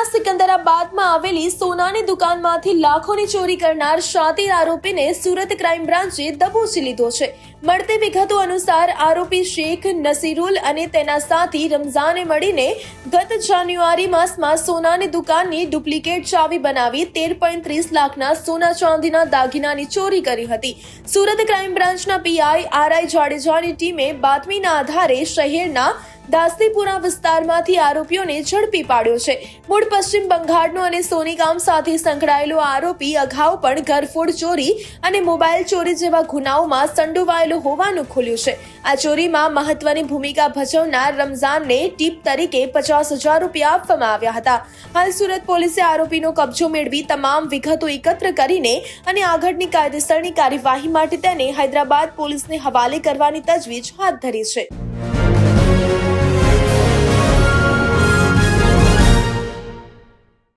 સુરતના સિકંદરાબાદમાં આવેલી સોનાની દુકાનમાંથી લાખોની ચોરી કરનાર શાતીર આરોપીને સુરત ક્રાઇમ બ્રાન્ચે દબોચી લીધો છે। મળતી વિગતો અનુસાર આરોપી શેખ નસીરુલ અને તેના સાથી રમઝાને મળીને ગત જાન્યુઆરી માસમાં સોનાની દુકાનની ડુપ્લિકેટ ચાવી બનાવી 13.30 લાખના સોના ચાંદીના દાગીનાની ચોરી કરી હતી। સુરત ક્રાઇમ બ્રાન્ચના પીઆઈ આરઆઈ જાડેજાની ટીમે બાતમીના આધારે શહેરના દાસ્તીપુરા વિસ્તારમાંથી આરોપીઓને ઝડપી પાડ્યો છે। મૂળ પશ્ચિમ બંગાળનો અને સોનીગામ સાથે સંકળાયેલો આરોપી અગાઉ પણ ઘરફોડ ચોરી અને મોબાઈલ ચોરી જેવા ગુનાઓમાં સંડોવાયેલો હોવાનું ખુલ્યું છે। આ ચોરીમાં મહત્વની ભૂમિકા ભજવનાર રમઝાનને ટીપ તરીકે 50,000 રૂપિયા આપવામાં આવ્યા હતા। હાલ સુરત પોલીસે આરોપીનો કબજો મેળવી તમામ વિગતો એકત્ર કરીને અને આગળની કાયદેસરની કાર્યવાહી માટે તેને હૈદરાબાદ પોલીસને હવાલે કરવાની તજવીજ હાથ ધરી છે।